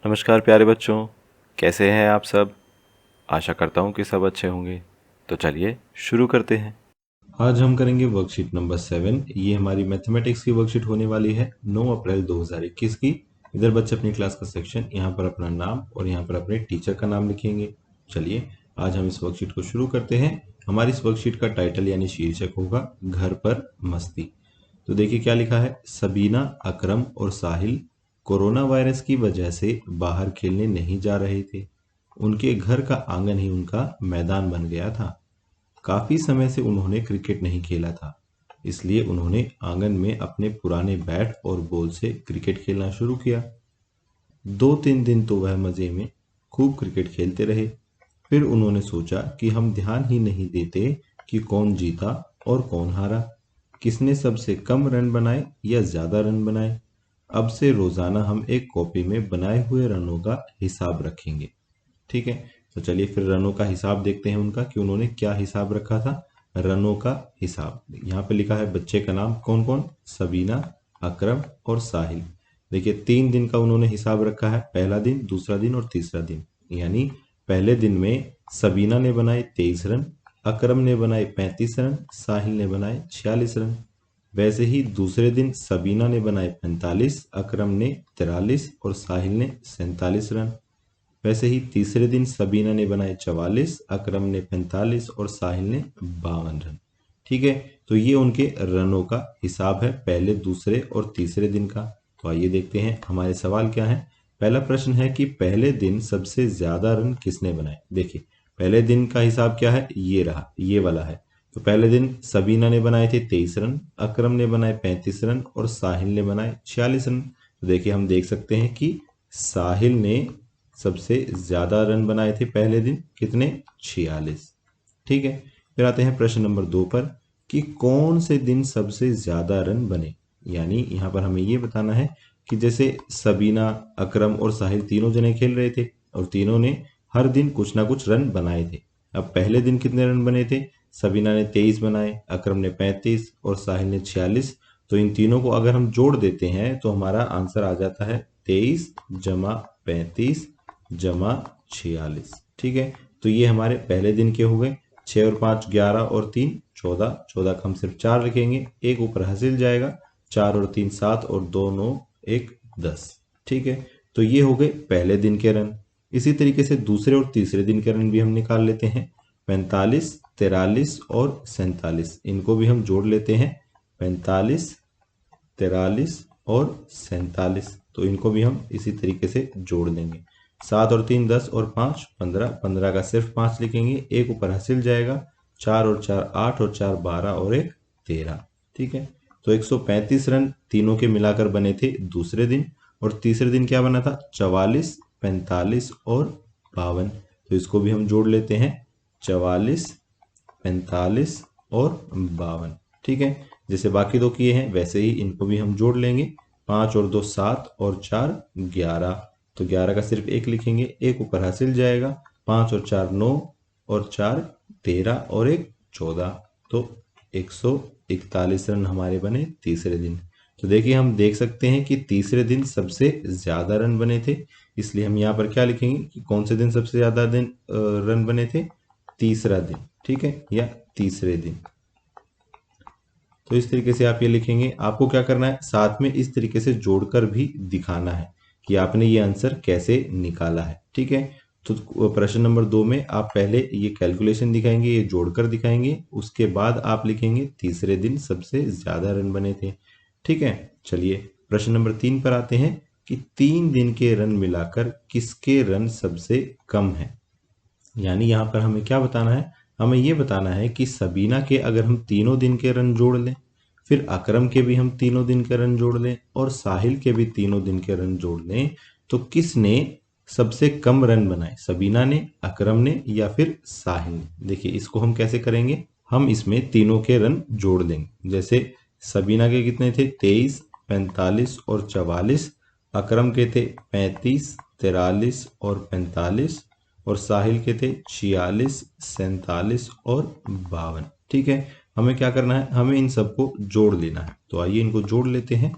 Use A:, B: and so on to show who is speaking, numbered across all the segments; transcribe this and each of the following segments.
A: नमस्कार प्यारे बच्चों, कैसे हैं आप सब। आशा करता हूँ कि सब अच्छे होंगे। तो चलिए शुरू करते हैं।
B: आज हम करेंगे वर्कशीट नंबर 7। ये हमारी मैथमेटिक्स की वर्कशीट होने वाली है 9 अप्रैल 2021 की। इधर बच्चे अपनी क्लास का सेक्शन, यहाँ पर अपना नाम और यहाँ पर अपने टीचर का नाम लिखेंगे। चलिए आज हम इस वर्कशीट को शुरू करते हैं। हमारी इस वर्कशीट का टाइटल यानी शीर्षक होगा घर पर मस्ती। तो देखिए क्या लिखा है। सबीना, अकरम और साहिल कोरोना वायरस की वजह से बाहर खेलने नहीं जा रहे थे। उनके घर का आंगन ही उनका मैदान बन गया था। काफी समय से उन्होंने क्रिकेट नहीं खेला था, इसलिए उन्होंने आंगन में अपने पुराने बैट और बॉल से क्रिकेट खेलना शुरू किया। 2-3 दिन तो वह मजे में खूब क्रिकेट खेलते रहे। फिर उन्होंने सोचा कि हम ध्यान ही नहीं देते कि कौन जीता और कौन हारा, किसने सबसे कम रन बनाए या ज्यादा रन बनाए। अब से रोजाना हम एक कॉपी में बनाए हुए रनों का हिसाब रखेंगे। ठीक है, तो चलिए फिर रनों का हिसाब देखते हैं उनका कि उन्होंने क्या हिसाब रखा था। रनों का हिसाब यहाँ पे लिखा है। बच्चे का नाम कौन कौन, सबीना, अकरम और साहिल। देखिए 3 दिन का उन्होंने हिसाब रखा है, पहला दिन, दूसरा दिन और तीसरा दिन। यानी पहले दिन में सबीना ने बनाए 23 रन, अकरम ने बनाए 35 रन, साहिल ने बनाए 46 रन। वैसे ही दूसरे दिन सबीना ने बनाए 45, अकरम ने 43 और साहिल ने 47 रन। वैसे ही तीसरे दिन सबीना ने बनाए 44, अकरम ने 45 और साहिल ने 52 रन। ठीक है, तो ये उनके रनों का हिसाब है पहले, दूसरे और तीसरे दिन का। तो आइए देखते हैं हमारे सवाल क्या है। पहला प्रश्न है कि पहले दिन सबसे ज्यादा रन किसने बनाए। देखिए पहले दिन का हिसाब क्या है, ये रहा, ये वाला है। तो पहले दिन सबीना ने बनाए थे 23 रन, अकरम ने बनाए 35 रन और साहिल ने बनाए 46 रन। तो देखिए हम देख सकते हैं कि साहिल ने सबसे ज्यादा रन बनाए थे पहले दिन, कितने, 46। ठीक है, फिर आते हैं प्रश्न नंबर 2 पर कि कौन से दिन सबसे ज्यादा रन बने। यानी यहाँ पर हमें ये बताना है कि जैसे सबीना, अकरम और साहिल तीनों जने खेल रहे थे और तीनों ने हर दिन कुछ ना कुछ रन बनाए थे। अब पहले दिन कितने रन बने थे, सबीना ने 23 बनाए, अकरम ने 35 और साहिल ने 46। तो इन तीनों को अगर हम जोड़ देते हैं तो हमारा आंसर आ जाता है 23 जमा 35 जमा 46। ठीक है, तो ये हमारे पहले दिन के हो गए। 6 और 5 11 और 3 14, 14 का हम सिर्फ 4 रखेंगे, एक ऊपर हासिल जाएगा। 4 और 3 7 और 2 9 1 10। ठीक है, तो ये हो गए पहले दिन के रन। इसी तरीके से दूसरे और तीसरे दिन के रन भी हम निकाल लेते हैं। 45, 43 और 47, इनको भी हम जोड़ लेते हैं। 45, 43 और 47, तो इनको भी हम इसी तरीके से जोड़ देंगे। 7 और 3 10 और 5 15, 15 का सिर्फ 5 लिखेंगे, एक ऊपर हासिल जाएगा। 4 और 4 8 और 4 12 और एक 13। ठीक है, तो 135 रन तीनों के मिलाकर बने थे दूसरे दिन। और तीसरे दिन क्या बना था, 44, 45 और 52। तो इसको भी हम जोड़ लेते हैं, 44, 45 और 52। ठीक है, जैसे बाकी दो किए हैं वैसे ही इनको भी हम जोड़ लेंगे। 5 और 2 7 और 4 11। तो 11 का सिर्फ एक लिखेंगे, एक ऊपर हासिल जाएगा। 5 और 4 9 और 4 13 और एक 14। तो 141 रन हमारे बने तीसरे दिन। तो देखिए हम देख सकते हैं कि तीसरे दिन सबसे ज्यादा रन बने थे, इसलिए हम यहाँ पर क्या लिखेंगे कि कौन से दिन सबसे ज्यादा दिन रन बने थे, तीसरा दिन। ठीक है, या तीसरे दिन। तो इस तरीके से आप ये लिखेंगे। आपको क्या करना है, साथ में इस तरीके से जोड़कर भी दिखाना है कि आपने ये आंसर कैसे निकाला है। ठीक है, तो प्रश्न नंबर 2 में आप पहले ये कैलकुलेशन दिखाएंगे, ये जोड़कर दिखाएंगे, उसके बाद आप लिखेंगे तीसरे दिन सबसे ज्यादा रन बने थे। ठीक है, चलिए प्रश्न नंबर 3 पर आते हैं कि 3 दिन के रन मिलाकर किसके रन सबसे कम है। यानी यहाँ पर हमें क्या बताना है, हमें ये बताना है कि सबीना के अगर हम तीनों दिन के रन जोड़ लें, फिर अकरम के भी हम तीनों दिन के रन जोड़ लें और साहिल के भी तीनों दिन के रन जोड़ लें, तो किसने सबसे कम रन बनाए, सबीना ने, अकरम ने या फिर साहिल ने। देखिए इसको हम कैसे करेंगे, हम इसमें तीनों के रन जोड़ देंगे। जैसे सबीना के कितने थे, 23, 45 और 44। अकरम के थे 35, 43 और 45 और साहिल के थे 46, 47 और 52। ठीक है, हमें क्या करना है, हमें इन सबको जोड़ लेना है। तो आइए इनको जोड़ लेते हैं।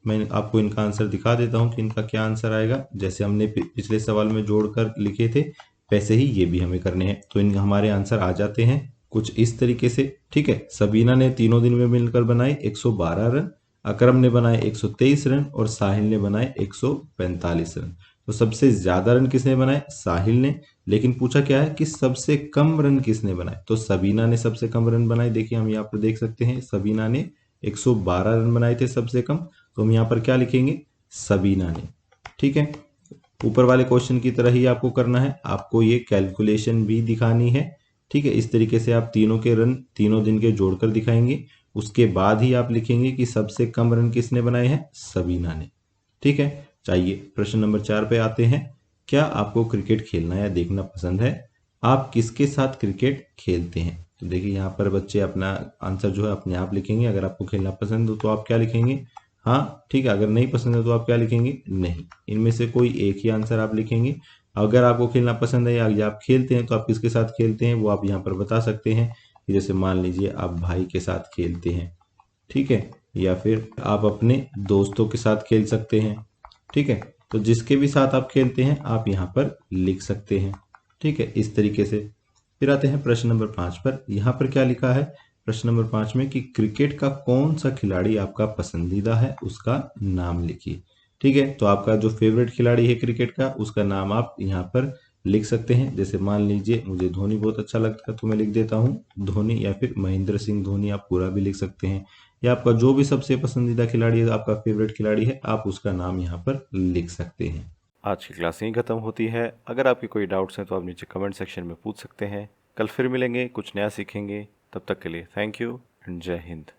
B: मैं आपको इनका आंसर दिखा देता हूँ कि इनका क्या आंसर आएगा। जैसे हमने पिछले सवाल में जोड़कर लिखे थे वैसे ही ये भी हमें करने हैं। तो हमारे आंसर आ जाते हैं कुछ इस तरीके से। ठीक है, सबीना ने तीनों दिन में मिलकर बनाए 112 रन, अकरम ने बनाए 123 रन और साहिल ने बनाए 145 रन। तो सबसे ज्यादा रन किसने बनाए? साहिल ने। लेकिन पूछा क्या है कि सबसे कम रन किसने बनाए? तो सबीना ने सबसे कम रन बनाए। देखिए हम यहाँ पर देख सकते हैं सबीना ने 112 रन बनाए थे सबसे कम। तो हम यहाँ पर क्या लिखेंगे? सबीना ने। ठीक है, ऊपर वाले क्वेश्चन की तरह ही आपको करना है, आपको ये कैलकुलेशन भी दिखानी है। ठीक है, इस तरीके से आप तीनों के रन तीनों दिन के जोड़कर दिखाएंगे। उसके बाद ही आप लिखेंगे कि सबसे कम रन किसने बनाए हैं? सबीना ने। ठीक है, चाहिए प्रश्न नंबर 4 पे आते हैं। क्या आपको क्रिकेट खेलना या देखना पसंद है? आप किसके साथ क्रिकेट खेलते हैं? तो देखिए यहाँ पर बच्चे अपना आंसर जो है अपने आप लिखेंगे। अगर आपको खेलना पसंद हो तो आप क्या लिखेंगे? हाँ। ठीक है, अगर नहीं पसंद है तो आप क्या लिखेंगे? नहीं। इनमें से कोई एक ही आंसर आप लिखेंगे। अगर आपको खेलना पसंद है या आप खेलते हैं तो आप किसके साथ खेलते हैं वो आप यहाँ पर बता सकते हैं। जैसे मान लीजिए आप भाई के साथ खेलते हैं, ठीक है, या फिर आप अपने दोस्तों के साथ खेल सकते हैं। ठीक है, तो जिसके भी साथ आप खेलते हैं आप यहाँ पर लिख सकते हैं। ठीक है, इस तरीके से। फिर आते हैं प्रश्न नंबर 5 पर। यहाँ पर क्या लिखा है प्रश्न नंबर 5 में कि क्रिकेट का कौन सा खिलाड़ी आपका पसंदीदा है, उसका नाम लिखिए। ठीक है, तो आपका जो फेवरेट खिलाड़ी है क्रिकेट का उसका नाम आप यहाँ पर लिख सकते हैं। जैसे मान लीजिए मुझे धोनी बहुत अच्छा लगता है तो मैं लिख देता हूँ धोनी, या फिर महेंद्र सिंह धोनी आप पूरा भी लिख सकते हैं। या आपका जो भी सबसे पसंदीदा खिलाड़ी है, आपका फेवरेट खिलाड़ी है, आप उसका नाम यहाँ पर लिख सकते हैं।
A: आज की क्लास यहीं ख़त्म होती है। अगर आपके कोई डाउट्स हैं तो आप नीचे कमेंट सेक्शन में पूछ सकते हैं। कल फिर मिलेंगे, कुछ नया सीखेंगे। तब तक के लिए थैंक यू एंड जय हिंद।